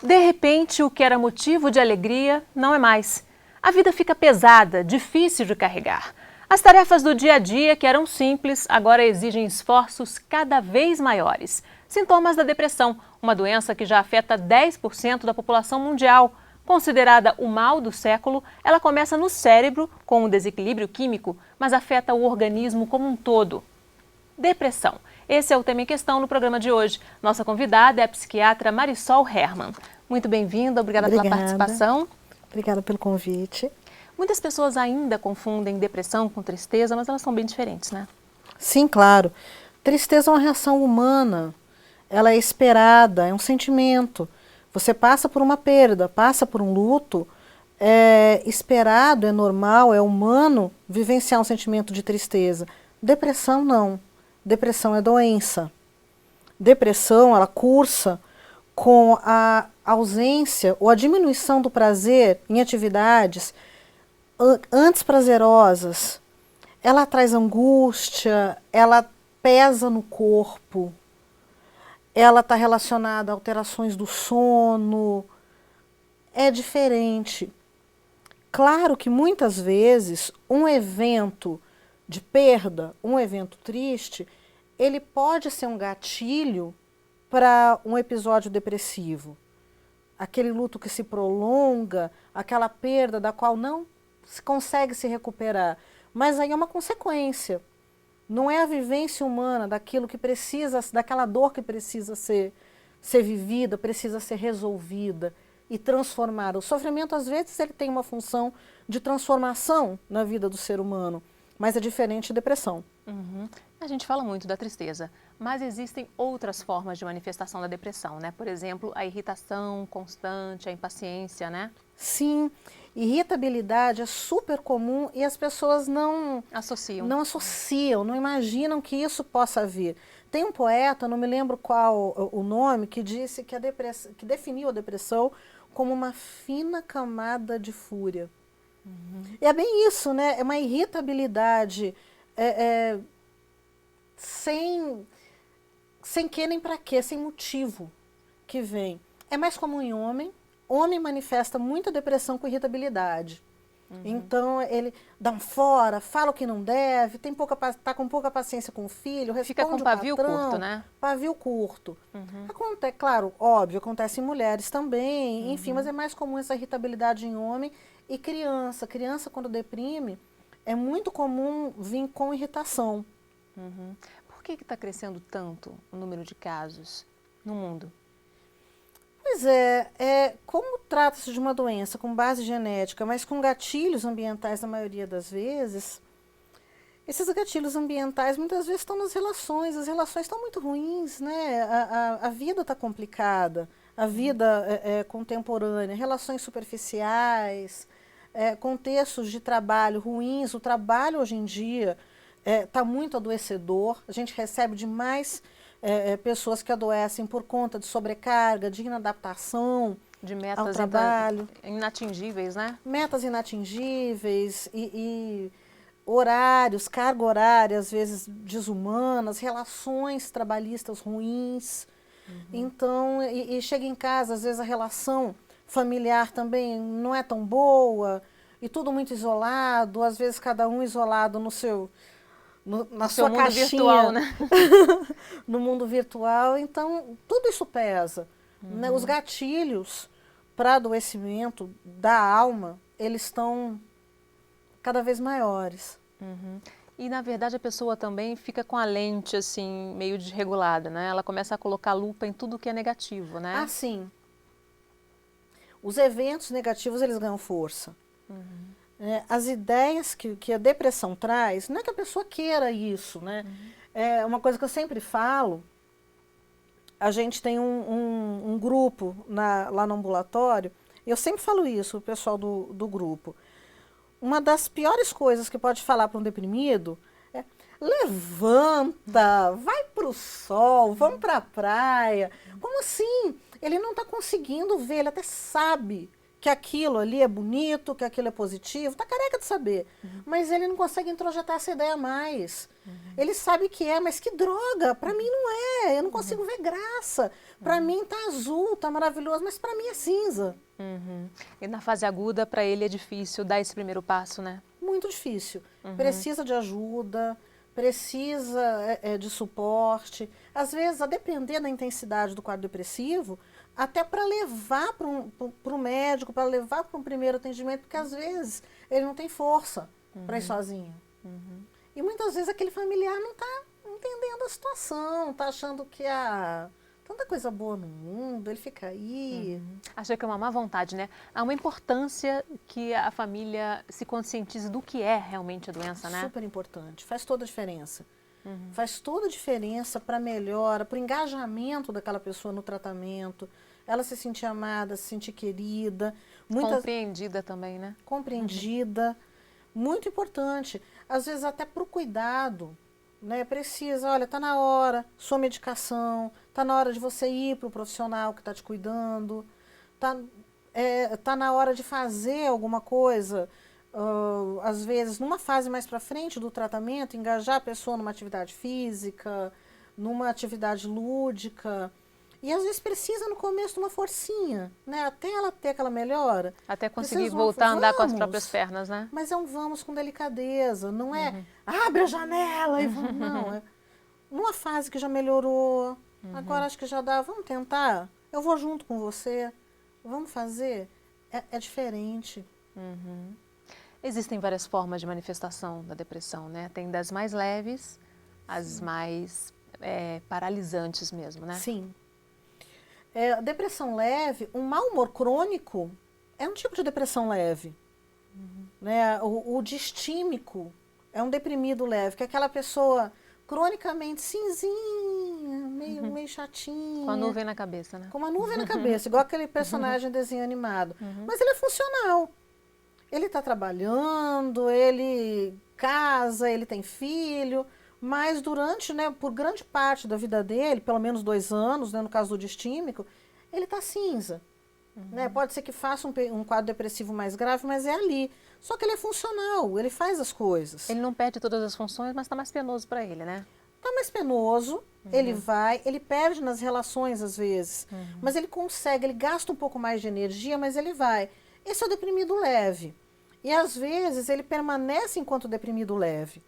De repente, o que era motivo de alegria não é mais. A vida fica pesada, difícil de carregar. As tarefas do dia a dia, que eram simples, agora exigem esforços cada vez maiores. Sintomas da depressão, uma doença que já afeta 10% da população mundial. Considerada o mal do século, ela começa no cérebro, com um desequilíbrio químico, mas afeta o organismo como um todo. Depressão. Esse é o tema em questão no programa de hoje. Nossa convidada é a psiquiatra Marisol Hermann. Muito bem-vinda, obrigada pela participação. Obrigada pelo convite. Muitas pessoas ainda confundem depressão com tristeza, mas elas são bem diferentes, né? Sim, claro. Tristeza é uma reação humana, ela é esperada, é um sentimento. Você passa por uma perda, passa por um luto, é esperado, é normal, é humano vivenciar um sentimento de tristeza. Depressão não. Depressão é doença. Depressão, ela cursa com a ausência ou a diminuição do prazer em atividades antes prazerosas. Ela traz angústia, ela pesa no corpo, ela está relacionada a alterações do sono. É diferente. Claro que muitas vezes um evento de perda, um evento triste, ele pode ser um gatilho para um episódio depressivo. Aquele luto que se prolonga, aquela perda da qual não se consegue se recuperar. Mas aí é uma consequência. Não é a vivência humana daquilo que precisa, daquela dor que precisa ser vivida, precisa ser resolvida e transformada. O sofrimento, às vezes, ele tem uma função de transformação na vida do ser humano, mas é diferente de depressão. Uhum. A gente fala muito da tristeza, mas existem outras formas de manifestação da depressão, né? Por exemplo, a irritação constante, a impaciência, né? Sim, irritabilidade é super comum e as pessoas não associam, não imaginam que isso possa vir. Tem um poeta, não me lembro qual o nome, que disse que que definiu a depressão como uma fina camada de fúria. Uhum. E é bem isso, né? É uma irritabilidade sem que nem para quê, sem motivo que vem. É mais comum em homem. Homem manifesta muita depressão com irritabilidade. Uhum. Então ele dá um fora, fala o que não deve, tá com pouca paciência com o filho, responde Fica com pavio curto, né? Pavio curto. Uhum. Acontece, claro, óbvio, acontece em mulheres também, enfim, mas é mais comum essa irritabilidade em homem e criança. Criança, quando deprime, é muito comum vir com irritação. Uhum. Por que está crescendo tanto o número de casos no mundo? Pois como trata-se de uma doença com base genética, mas com gatilhos ambientais na maioria das vezes, esses gatilhos ambientais muitas vezes estão nas relações, as relações estão muito ruins, né? A vida está complicada, a vida é contemporânea, relações superficiais, contextos de trabalho ruins, o trabalho hoje em dia está muito adoecedor, a gente recebe demais pessoas que adoecem por conta de sobrecarga, de inadaptação de metas ao trabalho. Inatingíveis, né? Metas inatingíveis e horários, carga horária, às vezes desumanas, relações trabalhistas ruins. Uhum. Então, e chega em casa, às vezes a relação familiar também não é tão boa, e tudo muito isolado, às vezes cada um isolado na sua mundo caixinha, virtual, né? no mundo virtual. Então, tudo isso pesa. Uhum. Né? Os gatilhos para adoecimento da alma, eles estão cada vez maiores. Uhum. E, na verdade, a pessoa também fica com a lente, assim, meio desregulada, né? Ela começa a colocar lupa em tudo que é negativo, né? Ah, sim. Os eventos negativos, eles ganham força. Uhum. As ideias que a depressão traz, não é que a pessoa queira isso, né? Uhum. É uma coisa que eu sempre falo, a gente tem um grupo lá no ambulatório, e eu sempre falo isso, o pessoal do grupo. Uma das piores coisas que pode falar para um deprimido é: levanta, vai para o sol, vamos para a praia. Como assim? Ele não está conseguindo ver, ele até sabe que aquilo ali é bonito, que aquilo é positivo, tá careca de saber. Mas ele não consegue introjetar essa ideia mais. Ele sabe que é, mas que droga, pra mim não é, eu não consigo ver graça. Pra mim tá azul, tá maravilhoso, mas pra mim é cinza. E na fase aguda, para ele é difícil dar esse primeiro passo, né? Muito difícil. Precisa de ajuda, precisa de suporte. Às vezes, a depender da intensidade do quadro depressivo, até para levar para o médico, para levar para um primeiro atendimento, porque às vezes ele não tem força para ir sozinho. E muitas vezes aquele familiar não está entendendo a situação, está achando que há tanta coisa boa no mundo, ele fica aí. Acho que é uma má vontade, né? Há uma importância que a família se conscientize do que é realmente a doença, né? Super importante, faz toda a diferença. Faz toda a diferença para a melhora, para o engajamento daquela pessoa no tratamento, ela se sentir amada, se sentir querida. Compreendida também, né? Compreendida, muito importante. Às vezes até para o cuidado, né? Precisa, olha, tá na hora, sua medicação, tá na hora de você ir para o profissional que está te cuidando, tá na hora de fazer alguma coisa. Às vezes, numa fase mais para frente do tratamento, engajar a pessoa numa atividade física, numa atividade lúdica. E às vezes precisa no começo de uma forcinha, né? Até ela ter aquela melhora. Até conseguir voltar a andar com as próprias pernas, né? Mas é um vamos com delicadeza, não é abre a janela e vamos, não. É numa fase que já melhorou, agora acho que já dá, vamos tentar, eu vou junto com você, vamos fazer. É diferente. Existem várias formas de manifestação da depressão, né? Tem das mais leves, as mais paralisantes mesmo, né? Sim. Depressão leve, um mau humor crônico é um tipo de depressão leve. Né? O distímico é um deprimido leve, que é aquela pessoa cronicamente cinzinha, meio chatinha. Com a nuvem na cabeça, né? Com uma nuvem na cabeça, igual aquele personagem desenho animado. Mas ele é funcional. Ele está trabalhando, ele casa, ele tem filho, mas durante, né, por grande parte da vida dele, pelo menos 2 anos, né, no caso do distímico, ele está cinza. Né? Pode ser que faça um quadro depressivo mais grave, mas é ali. Só que ele é funcional, ele faz as coisas. Ele não perde todas as funções, mas está mais penoso para ele, né? Está mais penoso, ele perde nas relações às vezes, mas ele consegue, ele gasta um pouco mais de energia, mas ele vai. Esse é o deprimido leve. E às vezes ele permanece enquanto deprimido leve.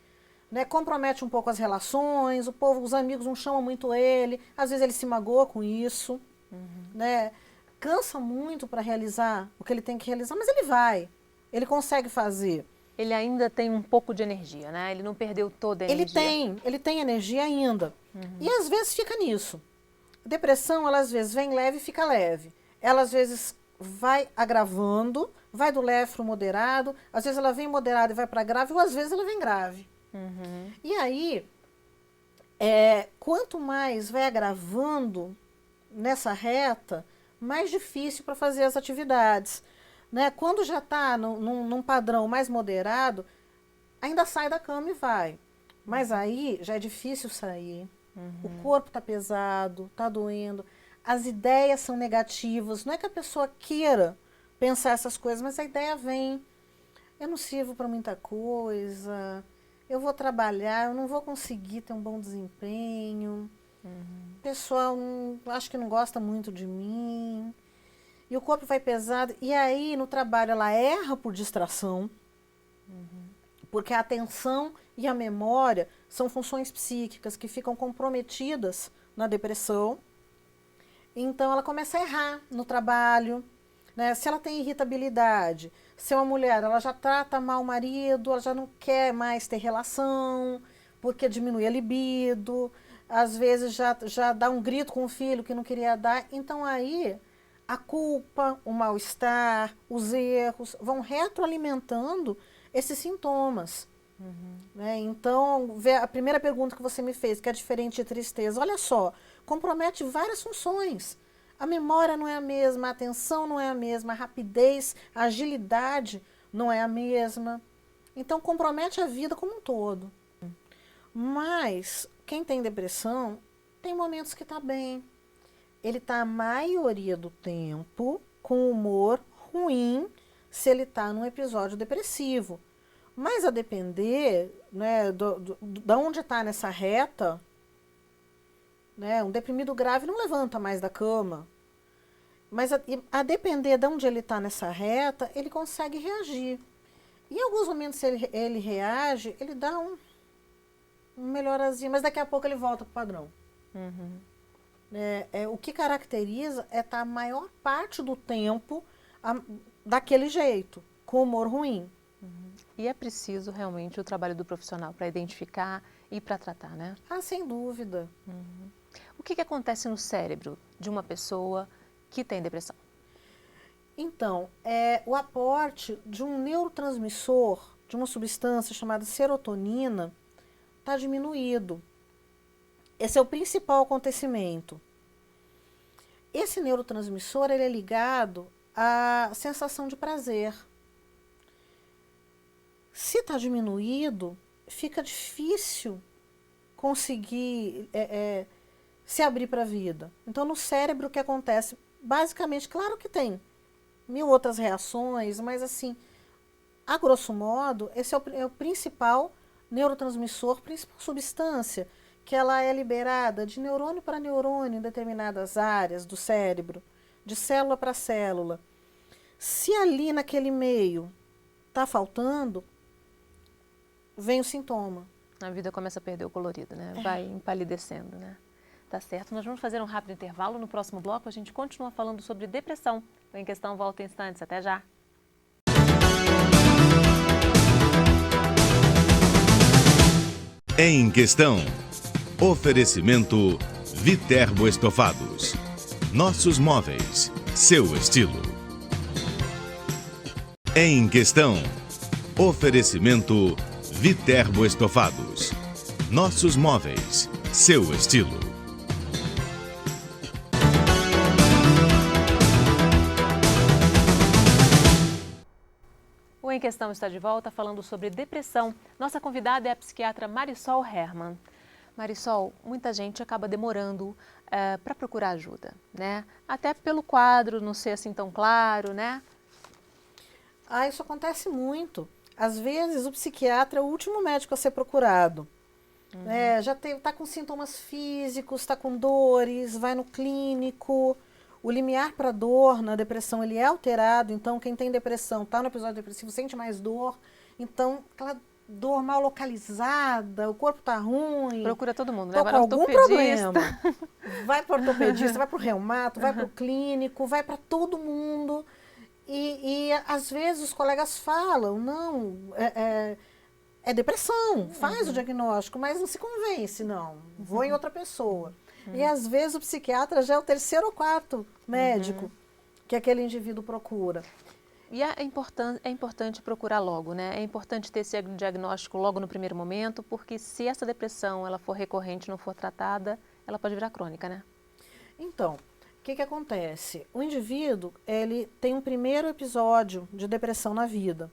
Né? Compromete um pouco as relações, os amigos não chamam muito ele, às vezes ele se magoa com isso. Né? Cansa muito para realizar o que ele tem que realizar, mas ele vai, ele consegue fazer. Ele ainda tem um pouco de energia, né? Ele não perdeu toda a energia. Ele tem energia ainda. E às vezes fica nisso. Depressão, ela às vezes vem leve e fica leve. Ela às vezes vai agravando, vai do leve para o moderado, às vezes ela vem moderada e vai para grave, ou às vezes ela vem grave. E aí, quanto mais vai agravando nessa reta, mais difícil para fazer as atividades. Né? Quando já está num padrão mais moderado, ainda sai da cama e vai. Mas aí já é difícil sair. O corpo está pesado, está doendo. As ideias são negativas. Não é que a pessoa queira pensar essas coisas, mas a ideia vem. Eu não sirvo para muita coisa. Eu vou trabalhar, eu não vou conseguir ter um bom desempenho. O pessoal acho que não gosta muito de mim. E o corpo vai pesado. E aí, no trabalho, ela erra por distração. Porque a atenção e a memória são funções psíquicas que ficam comprometidas na depressão. Então, ela começa a errar no trabalho. Né? Se ela tem irritabilidade, se é uma mulher, ela já trata mal o marido, ela já não quer mais ter relação, porque diminui a libido. Às vezes, já dá um grito com o filho que não queria dar. Então, aí a culpa, o mal-estar, os erros vão retroalimentando esses sintomas. Né? Então, a primeira pergunta que você me fez, que é diferente de tristeza, olha só, compromete várias funções. A memória não é a mesma, a atenção não é a mesma, a rapidez, a agilidade não é a mesma. Então, compromete a vida como um todo. Mas, quem tem depressão, tem momentos que está bem. Ele está a maioria do tempo com humor ruim se ele está num episódio depressivo. Mas a depender, né, da onde está nessa reta, né, um deprimido grave não levanta mais da cama. Mas a depender de onde ele está nessa reta, ele consegue reagir. E em alguns momentos, se ele reage, ele dá um melhorazinho, mas daqui a pouco ele volta para o padrão. Uhum. O que caracteriza é estar a maior parte do tempo daquele jeito, com humor ruim. Uhum. E é preciso realmente o trabalho do profissional para identificar e para tratar, né? Ah, sem dúvida. Uhum. O que acontece no cérebro de uma pessoa que tem depressão? Então, o aporte de um neurotransmissor, de uma substância chamada serotonina, está diminuído. Esse é o principal acontecimento. Esse neurotransmissor ele é ligado à sensação de prazer. Se está diminuído, fica difícil conseguir se abrir para a vida. Então, no cérebro, o que acontece? Basicamente, claro que tem 1000 outras reações, mas assim, a grosso modo, esse é o principal neurotransmissor, principal substância, que ela é liberada de neurônio para neurônio em determinadas áreas do cérebro, de célula para célula. Se ali naquele meio está faltando, vem o sintoma. A vida começa a perder o colorido, né? Vai empalidecendo, né? Tá certo. Nós vamos fazer um rápido intervalo. No próximo bloco, a gente continua falando sobre depressão. O Em Questão volta em instantes. Até já. Em Questão. Oferecimento Viterbo Estofados. Nossos móveis, seu estilo. Em Questão. Oferecimento Viterbo Estofados. Nossos móveis, seu estilo. O Em Questão está de volta falando sobre depressão. Nossa convidada é a psiquiatra Marisol Hermann. Marisol, muita gente acaba demorando para procurar ajuda, né? Até pelo quadro não ser assim tão claro, né? Ah, isso acontece muito. Às vezes o psiquiatra é o último médico a ser procurado. Uhum. Já está com sintomas físicos, está com dores, vai no clínico. O limiar para dor na depressão ele é alterado, então quem tem depressão, está no episódio depressivo, sente mais dor. Então, aquela dor mal localizada, o corpo está ruim. Procura todo mundo, né? Vai para algum problema. Vai para o ortopedista, vai para o reumato, vai para o clínico, vai para todo mundo. E às vezes os colegas falam, não, é depressão, faz o diagnóstico, mas não se convence, não. Vou em outra pessoa. E às vezes o psiquiatra já é o 3º ou 4º médico que aquele indivíduo procura. E é importante procurar logo, né? É importante ter esse diagnóstico logo no primeiro momento, porque se essa depressão ela for recorrente, não for tratada, ela pode virar crônica, né? Então, o que acontece? O indivíduo, ele tem um primeiro episódio de depressão na vida.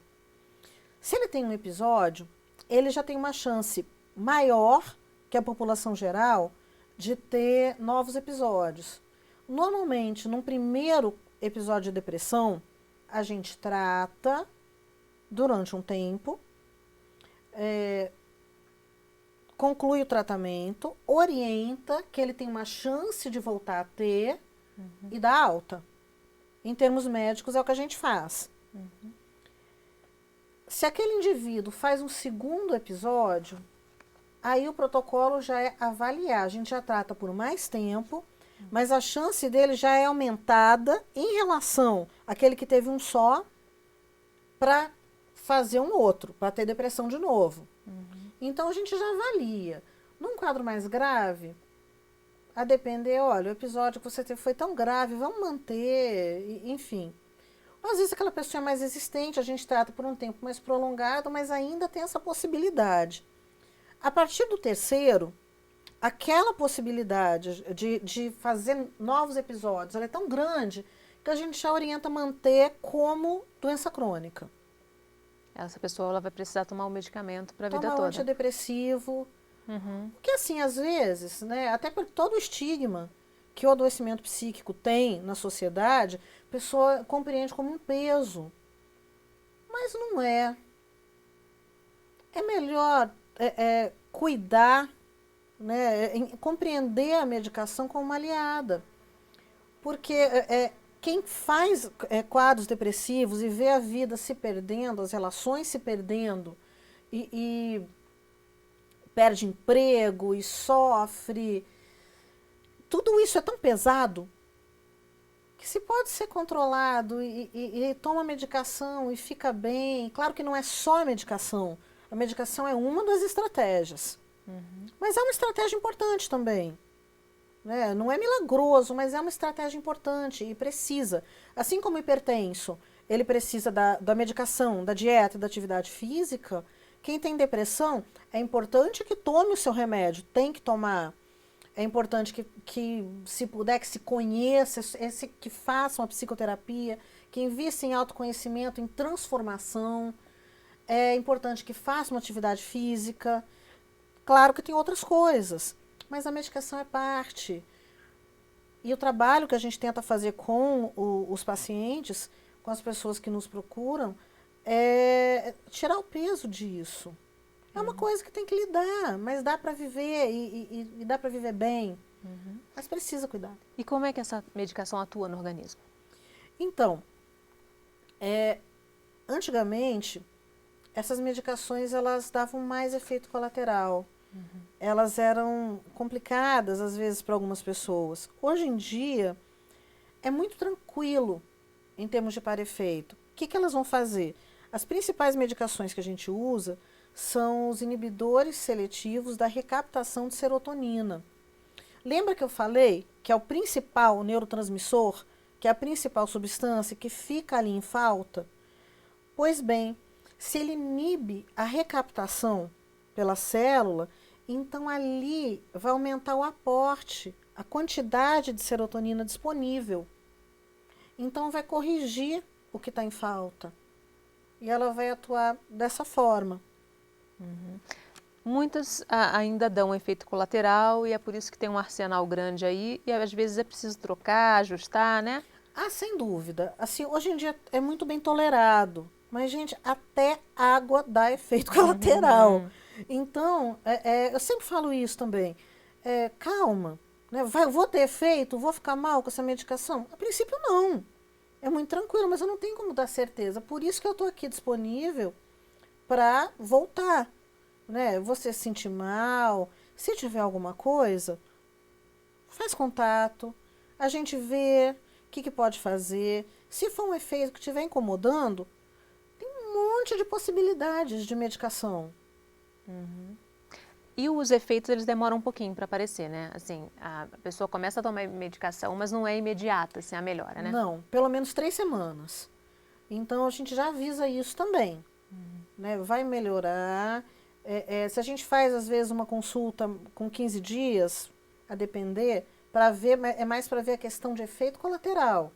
Se ele tem um episódio, ele já tem uma chance maior que a população geral de ter novos episódios. Normalmente, num primeiro episódio de depressão, a gente trata durante um tempo, conclui o tratamento, orienta que ele tem uma chance de voltar a ter e dá alta. Em termos médicos, é o que a gente faz. Se aquele indivíduo faz um segundo episódio, aí o protocolo já é avaliar. A gente já trata por mais tempo, mas a chance dele já é aumentada em relação àquele que teve um só para fazer um outro, para ter depressão de novo. Então a gente já avalia. Num quadro mais grave, a depender, olha, o episódio que você teve foi tão grave, vamos manter, enfim. Às vezes aquela pessoa é mais resistente, a gente trata por um tempo mais prolongado, mas ainda tem essa possibilidade. A partir do 3º, aquela possibilidade de fazer novos episódios, ela é tão grande que a gente já orienta a manter como doença crônica. Essa pessoa ela vai precisar tomar um medicamento para a vida toda. Tomar antidepressivo. Porque assim, às vezes, né, até por todo o estigma que o adoecimento psíquico tem na sociedade, a pessoa compreende como um peso. Mas não é. É melhor cuidar, né, compreender a medicação como uma aliada. Porque quem faz quadros depressivos e vê a vida se perdendo, as relações se perdendo, e perde emprego e sofre, tudo isso é tão pesado que se pode ser controlado e toma medicação e fica bem. Claro que não é só a medicação é uma das estratégias. Mas é uma estratégia importante também. Né? Não é milagroso, mas é uma estratégia importante e precisa. Assim como o hipertenso, ele precisa da medicação, da dieta, da atividade física. Quem tem depressão, é importante que tome o seu remédio, tem que tomar. É importante que se puder, que se conheça, que faça uma psicoterapia, que invista em autoconhecimento, em transformação. É importante que faça uma atividade física. Claro que tem outras coisas, mas a medicação é parte. E o trabalho que a gente tenta fazer com os pacientes, com as pessoas que nos procuram, é tirar o peso disso. É uma coisa que tem que lidar, mas dá para viver e dá para viver bem. Mas precisa cuidar. E como é que essa medicação atua no organismo? Então, antigamente, essas medicações elas davam mais efeito colateral. Elas eram complicadas, às vezes, para algumas pessoas. Hoje em dia, é muito tranquilo em termos de para-efeito. O que elas vão fazer? As principais medicações que a gente usa são os inibidores seletivos da recaptação de serotonina. Lembra que eu falei que é o principal neurotransmissor, que é a principal substância que fica ali em falta? Pois bem, se ele inibe a recaptação pela célula, então ali vai aumentar o aporte, a quantidade de serotonina disponível. Então vai corrigir o que está em falta. E ela vai atuar dessa forma. Muitas ainda dão efeito colateral e é por isso que tem um arsenal grande aí e às vezes é preciso trocar, ajustar, né? Ah, sem dúvida. Assim, hoje em dia é muito bem tolerado. Mas, gente, até água dá efeito colateral. Então, eu sempre falo isso também. Calma. Né? Vou ter efeito? Vou ficar mal com essa medicação? A princípio, não. É muito tranquilo, mas eu não tenho como dar certeza. Por isso que eu estou aqui disponível para voltar. Né? Você se sentir mal, se tiver alguma coisa, faz contato. A gente vê o que pode fazer. Se for um efeito que estiver incomodando, tem um monte de possibilidades de medicação. E os efeitos, eles demoram um pouquinho para aparecer, né? Assim, a pessoa começa a tomar medicação, mas não é imediata, assim, a melhora, né? Não, pelo menos 3 semanas. Então, a gente já avisa isso também. Né? Vai melhorar. Se a gente faz, às vezes, uma consulta com 15 dias, a depender, para ver, é mais para ver a questão de efeito colateral.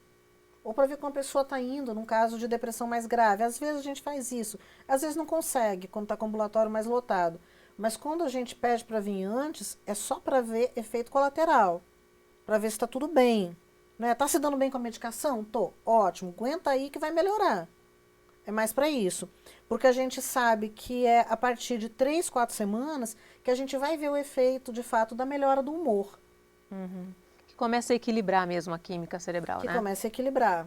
Ou para ver como a pessoa está indo num caso de depressão mais grave. Às vezes a gente faz isso. Às vezes não consegue, quando está com o ambulatório mais lotado. Mas quando a gente pede para vir antes, é só para ver efeito colateral. Para ver se está tudo bem. Né? Tá se dando bem com a medicação? Tô. Ótimo. Aguenta aí que vai melhorar. É mais para isso. Porque a gente sabe que é a partir de 3, 4 semanas que a gente vai ver o efeito, de fato, da melhora do humor. Que começa a equilibrar mesmo a química cerebral, né? Que começa a equilibrar.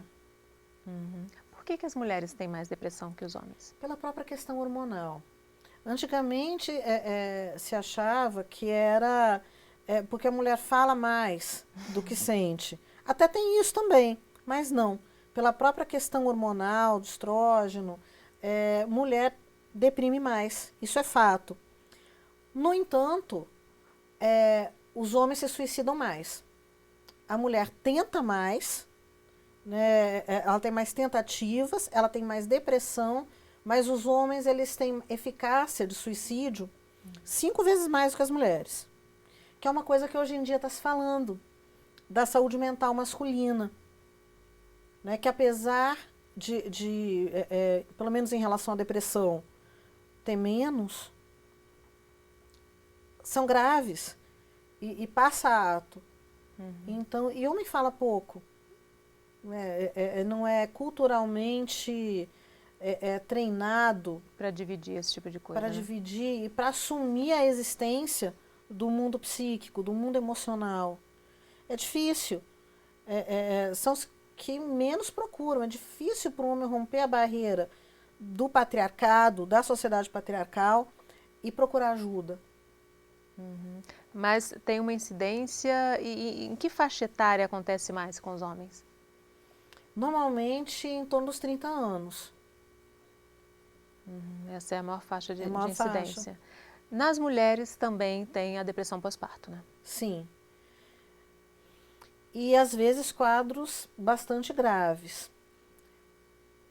Por que as mulheres têm mais depressão que os homens? Pela própria questão hormonal. Antigamente se achava que era porque a mulher fala mais do que sente. Até tem isso também, mas não. Pela própria questão hormonal, do estrógeno, mulher deprime mais. Isso é fato. No entanto, os homens se suicidam mais. A mulher tenta mais, né, ela tem mais tentativas, ela tem mais depressão, mas os homens eles têm eficácia de suicídio 5 vezes mais do que as mulheres. Que é uma coisa que hoje em dia está se falando, da saúde mental masculina. Né, que apesar de pelo menos em relação à depressão, ter menos, são graves e passa ato. Então, e homem fala pouco. Não é culturalmente treinado para dividir esse tipo de coisa. para né? dividir e para assumir a existência do mundo psíquico, do mundo emocional. É difícil. São os que menos procuram. É difícil para o homem romper a barreira do patriarcado, da sociedade patriarcal e procurar ajuda. Mas tem uma incidência e em que faixa etária acontece mais com os homens? Normalmente em torno dos 30 anos. Essa é a maior faixa de, É a maior de incidência. Nas mulheres também tem a depressão pós-parto, né? Sim. E às vezes quadros bastante graves.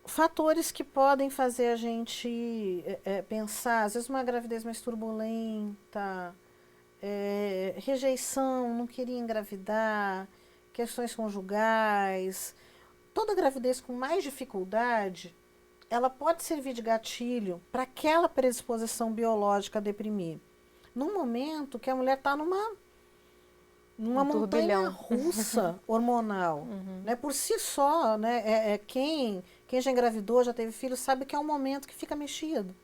Fatores que podem fazer a gente pensar, às vezes uma gravidez mais turbulenta, rejeição, não queria engravidar, questões conjugais. Toda gravidez com mais dificuldade, ela pode servir de gatilho para aquela predisposição biológica a deprimir. Num momento que a mulher está numa montanha russa hormonal. Né? Por si só, né, quem já engravidou, já teve filho, sabe que é um momento que fica mexido.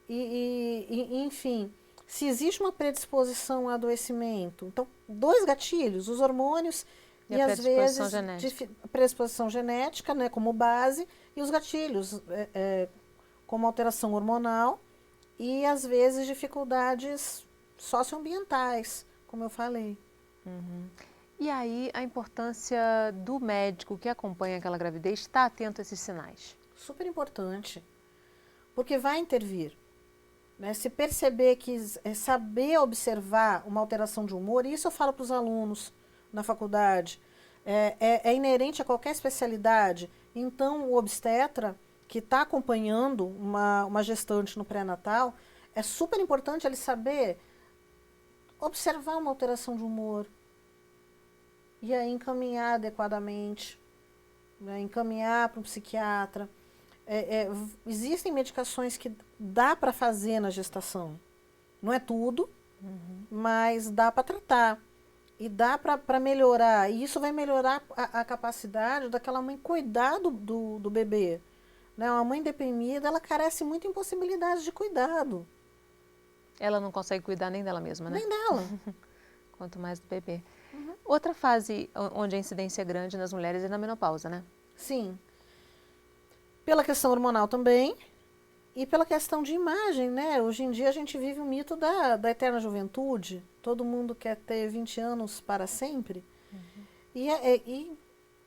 Enfim, se existe uma predisposição a adoecimento, então, dois gatilhos, os hormônios e às vezes predisposição genética, né, como base, e os gatilhos, como alteração hormonal e às vezes dificuldades socioambientais, como eu falei. E aí a importância do médico que acompanha aquela gravidez estar atento a esses sinais? Super importante, porque vai intervir. Né? Se perceber que saber observar uma alteração de humor, isso eu falo para os alunos na faculdade, é inerente a qualquer especialidade. Então o obstetra que está acompanhando uma gestante no pré-natal, é super importante ele saber observar uma alteração de humor e aí encaminhar adequadamente, né? Encaminhar para um psiquiatra. Existem medicações que dá para fazer na gestação. Não é tudo, mas dá para tratar. E dá para melhorar. E isso vai melhorar a capacidade daquela mãe cuidar do bebê. Né? Uma mãe deprimida, ela carece muito em possibilidades de cuidado. Ela não consegue cuidar nem dela mesma, né? Nem dela. Quanto mais do bebê. Outra fase onde a incidência é grande nas mulheres é na menopausa, né? Sim. Pela questão hormonal também. E pela questão de imagem, né? Hoje em dia a gente vive o mito da eterna juventude. Todo mundo quer ter 20 anos para sempre.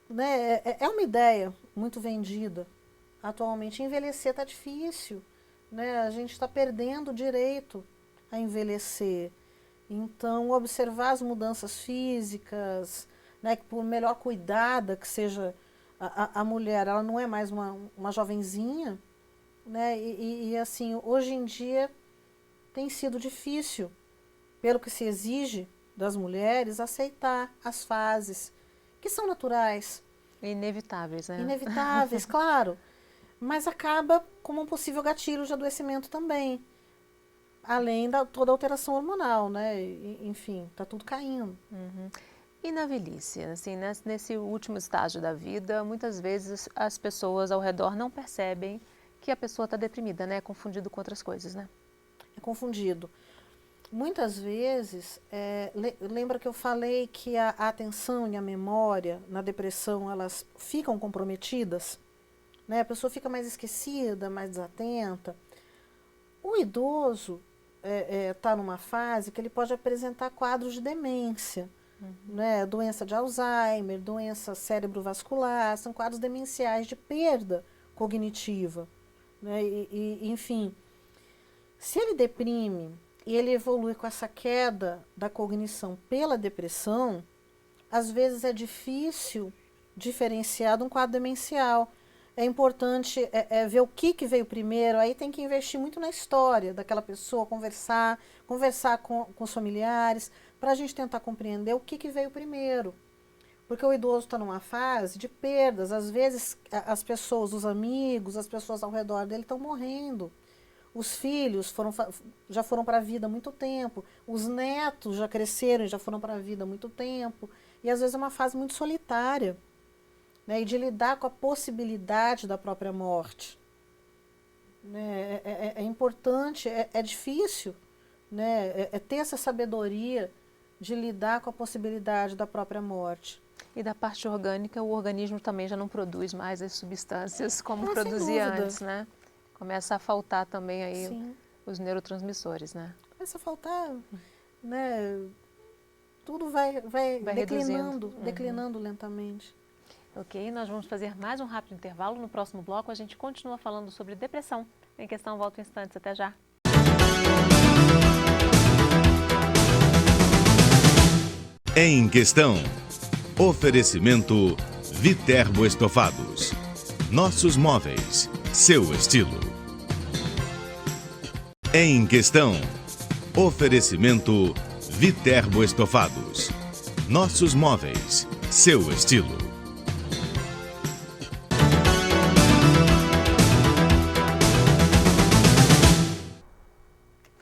Né, é uma ideia muito vendida. Atualmente envelhecer está difícil. Né? A gente está perdendo o direito a envelhecer. Então, observar as mudanças físicas, né, que por melhor cuidada que seja a mulher, ela não é mais uma jovenzinha, né, e assim, hoje em dia tem sido difícil, pelo que se exige das mulheres, aceitar as fases, que são naturais. Inevitáveis, né? Inevitáveis, claro, mas acaba como um possível gatilho de adoecimento também. Além da toda a alteração hormonal, né? Enfim, tá tudo caindo. E na velhice, assim, nesse último estágio da vida, muitas vezes as pessoas ao redor não percebem que a pessoa está deprimida, né? É confundido com outras coisas, né? É confundido. Muitas vezes, lembra que eu falei que a atenção e a memória na depressão, elas ficam comprometidas? Né? A pessoa fica mais esquecida, mais desatenta. O idoso está numa fase que ele pode apresentar quadros de demência, né? Doença de Alzheimer, doença cerebrovascular, são quadros demenciais de perda cognitiva. Né? Enfim, se ele deprime e ele evolui com essa queda da cognição pela depressão, às vezes é difícil diferenciar de um quadro demencial. É importante ver o que veio primeiro, aí tem que investir muito na história daquela pessoa, conversar com os familiares, para a gente tentar compreender o que veio primeiro. Porque o idoso está numa fase de perdas, às vezes as pessoas, os amigos, as pessoas ao redor dele estão morrendo. os filhos já foram para a vida há muito tempo, os netos já cresceram e já foram para a vida há muito tempo, e às vezes é uma fase muito solitária, né, e de lidar com a possibilidade da própria morte. Né, é importante, é difícil, né, ter essa sabedoria de lidar com a possibilidade da própria morte. E da parte orgânica, o organismo também já não produz mais as substâncias como Sem produzia dúvida. antes, né? Começa a faltar também aí Sim. os neurotransmissores, né? Começa a faltar, né, tudo vai declinando, declinando lentamente. Ok, nós vamos fazer mais um rápido intervalo. No próximo bloco a gente continua falando sobre depressão. Em Questão, volta em instantes. Até já. Em Questão. Oferecimento Viterbo Estofados. Nossos móveis, seu estilo. Em Questão. Oferecimento Viterbo Estofados. Nossos móveis, seu estilo.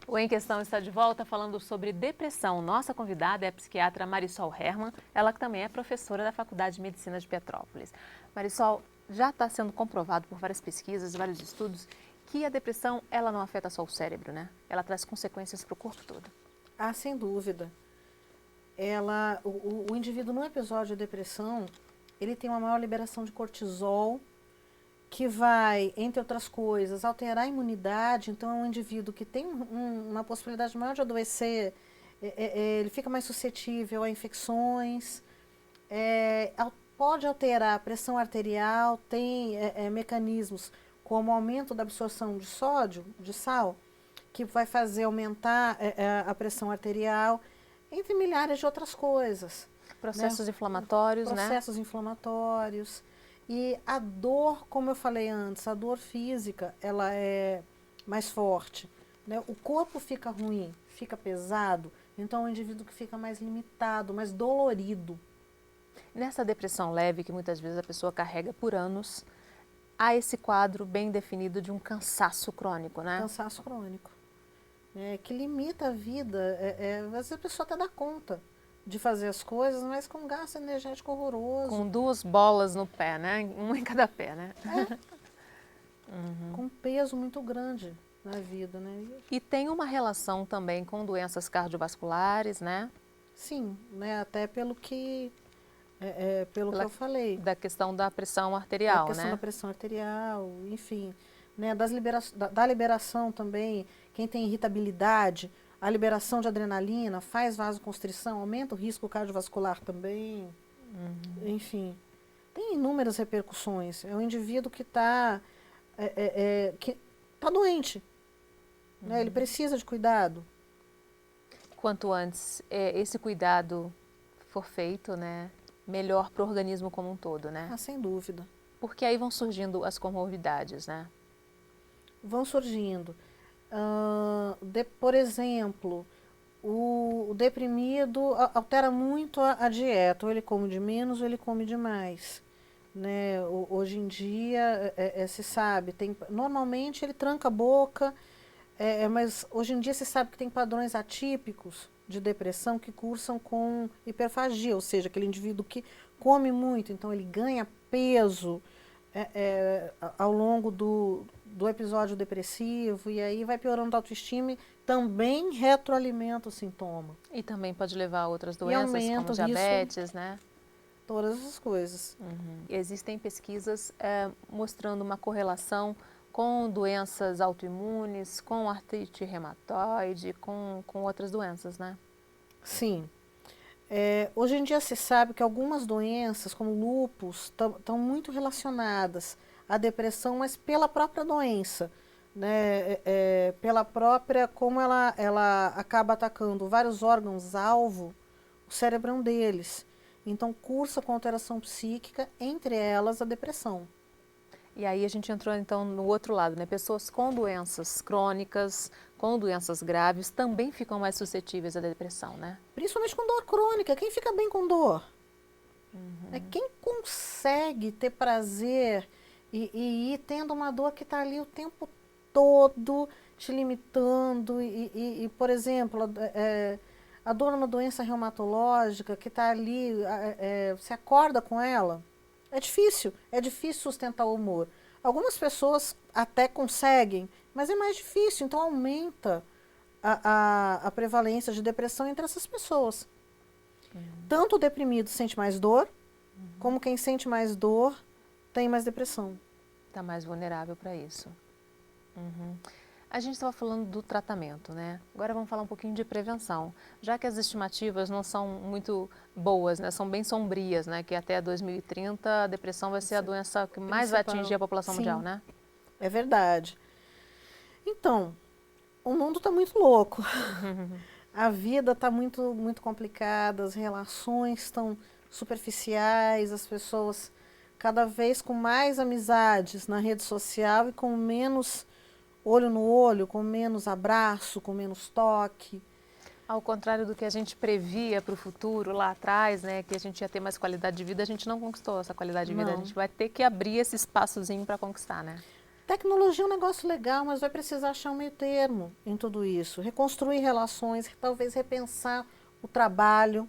O Em Questão está de volta falando sobre depressão. Nossa convidada é a psiquiatra Marisol Hermann, ela que também é professora da Faculdade de Medicina de Petrópolis. Marisol, já está sendo comprovado por várias pesquisas, vários estudos, que a depressão ela não afeta só o cérebro, né? Ela traz consequências para o corpo todo. Ah, sem dúvida. O indivíduo no episódio de depressão, ele tem uma maior liberação de cortisol, que vai, entre outras coisas, alterar a imunidade. Então, é um indivíduo que tem uma possibilidade maior de adoecer, ele fica mais suscetível a infecções, pode alterar a pressão arterial, tem mecanismos como o aumento da absorção de sódio, de sal, que vai fazer aumentar a pressão arterial, entre milhares de outras coisas. Processos inflamatórios, né? Processos inflamatórios. E a dor, como eu falei antes, a dor física, ela é mais forte, né? O corpo fica ruim, fica pesado, então é um indivíduo que fica mais limitado, mais dolorido. Nessa depressão leve, que muitas vezes a pessoa carrega por anos, há esse quadro bem definido de um cansaço crônico, né? Cansaço crônico, que limita a vida. Às vezes a pessoa até dá conta de fazer as coisas, mas com gasto energético horroroso. Com 2 bolas no pé, né? Uma em cada pé, né? Com um peso muito grande na vida, né? E tem uma relação também com doenças cardiovasculares, né? Sim, né? Até pelo que que eu falei. Da questão da pressão arterial, da questão né? da pressão arterial, enfim. Né? Da liberação também, quem tem irritabilidade, a liberação de adrenalina faz vasoconstrição, aumenta o risco cardiovascular também. Enfim, tem inúmeras repercussões. É um indivíduo que está doente. Né? Ele precisa de cuidado. Quanto antes esse cuidado for feito, né, melhor para o organismo como um todo, né? Ah, sem dúvida. Porque aí vão surgindo as comorbidades, né? Vão surgindo. Por exemplo, o deprimido altera muito a dieta, ou ele come de menos ou ele come de mais. Né? Hoje em dia, se sabe, normalmente ele tranca a boca, mas hoje em dia se sabe que tem padrões atípicos de depressão que cursam com hiperfagia, ou seja, aquele indivíduo que come muito, então ele ganha peso ao longo do episódio depressivo, e aí vai piorando a autoestima e também retroalimenta o sintoma. E também pode levar a outras doenças, como diabetes, né? Todas essas coisas. Existem pesquisas mostrando uma correlação com doenças autoimunes, com artrite reumatoide, com outras doenças, né? Sim. Hoje em dia se sabe que algumas doenças, como lúpus, estão muito relacionadas à depressão, mas pela própria doença, né? Pela própria, como ela acaba atacando vários órgãos-alvo, o cérebro é um deles. Então, cursa com alteração psíquica, entre elas a depressão. E aí a gente entrou então no outro lado, né? Pessoas com doenças crônicas, com doenças graves, também ficam mais suscetíveis à depressão, né? Principalmente com dor crônica. Quem fica bem com dor? Quem consegue ter prazer e ir tendo uma dor que está ali o tempo todo, te limitando por exemplo, a dor numa doença reumatológica que está ali, você acorda com ela, é difícil sustentar o humor. Algumas pessoas até conseguem, mas é mais difícil, então aumenta a prevalência de depressão entre essas pessoas. Tanto o deprimido sente mais dor, como quem sente mais dor tem mais depressão. Está mais vulnerável para isso. A gente estava falando do tratamento, né? Agora vamos falar um pouquinho de prevenção. Já que as estimativas não são muito boas, né? São bem sombrias, né? Que até 2030 a depressão vai ser a doença que mais vai atingir a população mundial, né? É verdade. Então, o mundo está muito louco. A vida está muito complicada, as relações estão superficiais, as pessoas cada vez com mais amizades na rede social e com menos olho no olho, com menos abraço, com menos toque. Ao contrário do que a gente previa para o futuro lá atrás, né, que a gente ia ter mais qualidade de vida, a gente não conquistou essa qualidade de vida. A gente vai ter que abrir esse espaçozinho para conquistar, né? Tecnologia é um negócio legal, mas vai precisar achar um meio termo em tudo isso. Reconstruir relações, talvez repensar o trabalho,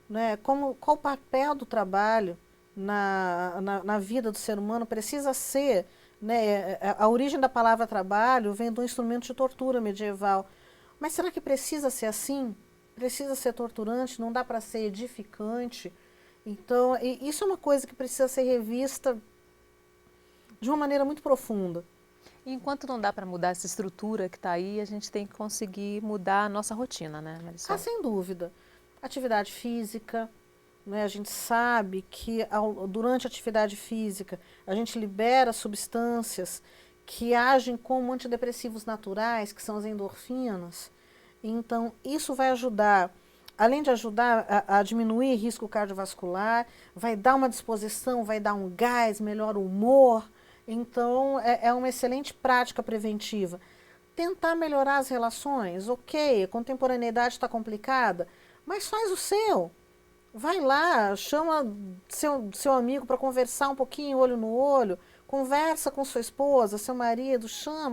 né? Qual o papel do trabalho na vida do ser humano precisa ser, né? A origem da palavra trabalho vem do instrumento de tortura medieval. Mas será que precisa ser assim? Precisa ser torturante? Não dá para ser edificante? Então, isso é uma coisa que precisa ser revista de uma maneira muito profunda. E enquanto não dá para mudar essa estrutura que está aí, a gente tem que conseguir mudar a nossa rotina, né, Marisol? Sem dúvida. Atividade física, né? A gente sabe que durante a atividade física a gente libera substâncias que agem como antidepressivos naturais, que são as endorfinas. Então, isso vai ajudar, além de ajudar a diminuir risco cardiovascular, vai dar uma disposição, vai dar um gás, melhora o humor. Então, é uma excelente prática preventiva. Tentar melhorar as relações, ok, a contemporaneidade está complicada, mas faz o seu. Vai lá, chama seu amigo para conversar um pouquinho, olho no olho, conversa com sua esposa, seu marido,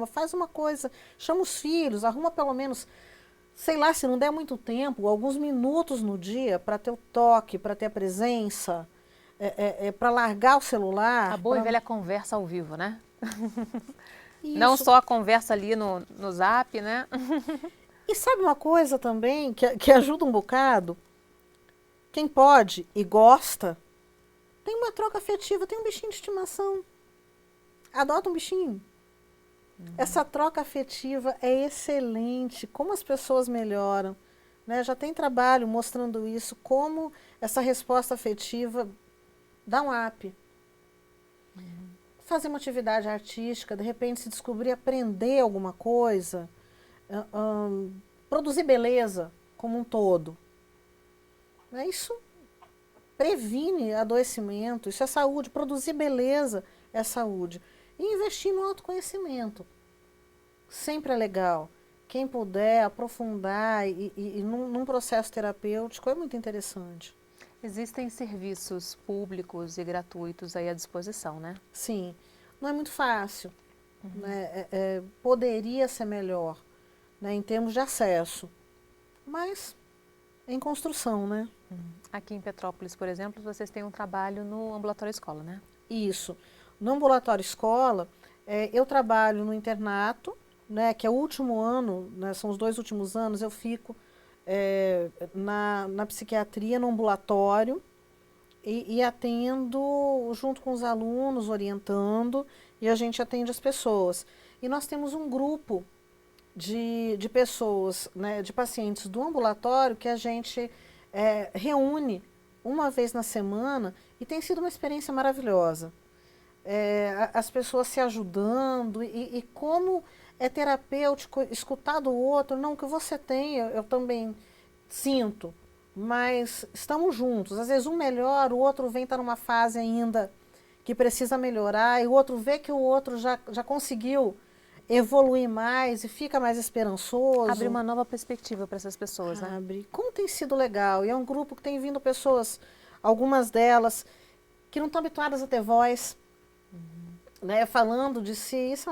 faz uma coisa, chama os filhos, arruma pelo menos, sei lá, se não der muito tempo, alguns minutos no dia para ter o toque, para ter a presença, para largar o celular. A boa e velha conversa ao vivo, né? Isso. Não só a conversa ali no Zap, né? E sabe uma coisa também que ajuda um bocado? Quem pode e gosta, tem uma troca afetiva, tem um bichinho de estimação. Adota um bichinho. Essa troca afetiva é excelente. Como as pessoas melhoram, né? Já tem trabalho mostrando isso, como essa resposta afetiva dá um up. Fazer uma atividade artística, de repente se descobrir, aprender alguma coisa, produzir beleza como um todo. Isso previne adoecimento, isso é saúde. Produzir beleza é saúde. E investir no autoconhecimento. Sempre é legal. Quem puder aprofundar e num processo terapêutico é muito interessante. Existem serviços públicos e gratuitos aí à disposição, né? Sim. Não é muito fácil. Né? Poderia ser melhor, né, em termos de acesso. Mas em construção, né? Aqui em Petrópolis, por exemplo, vocês têm um trabalho no ambulatório escola, né? Isso. No ambulatório escola, eu trabalho no internato, né, que é o último ano, né, são os 2 últimos anos, eu fico na psiquiatria, no ambulatório, e atendo junto com os alunos, orientando, e a gente atende as pessoas. E nós temos um grupo de pessoas, né, de pacientes do ambulatório que a gente reúne uma vez na semana e tem sido uma experiência maravilhosa. As pessoas se ajudando e como é terapêutico escutar do outro, não, o que você tem, eu também sinto, mas estamos juntos. Às vezes um melhora, o outro vem estar numa fase ainda que precisa melhorar, e o outro vê que o outro já conseguiu evoluir mais e fica mais esperançoso. Abre uma nova perspectiva para essas pessoas, né? Abre. Como tem sido legal. E é um grupo que tem vindo pessoas, algumas delas, que não estão habituadas a ter voz. né, falando de si, isso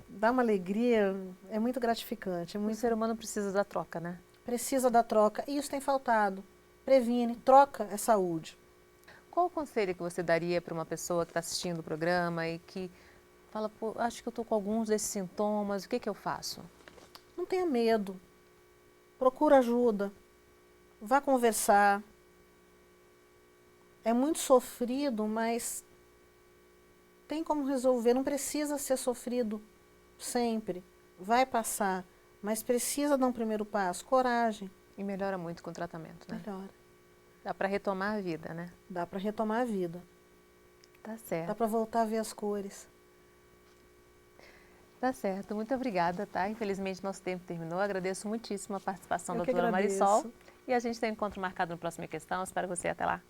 dá uma alegria, é muito gratificante. É O muito, ser humano precisa da troca, né? precisa da troca, e isso tem faltado. Previne, troca é saúde. Qual o conselho que você daria para uma pessoa que está assistindo o programa e que fala, pô, acho que eu estou com alguns desses sintomas, o que que eu faço? Não tenha medo, procura ajuda, vá conversar. É muito sofrido, mas tem como resolver, não precisa ser sofrido sempre, vai passar, mas precisa dar um primeiro passo, coragem. E melhora muito com o tratamento, né? Melhora. Dá para retomar a vida, né? Dá para retomar a vida, Tá dá certo. para voltar a ver as cores. Tá certo, muito obrigada, tá? Infelizmente nosso tempo terminou. Agradeço muitíssimo a participação Eu da que doutora agradeço. Marisol. E a gente tem um encontro marcado no próximo Questão. Espero você até lá.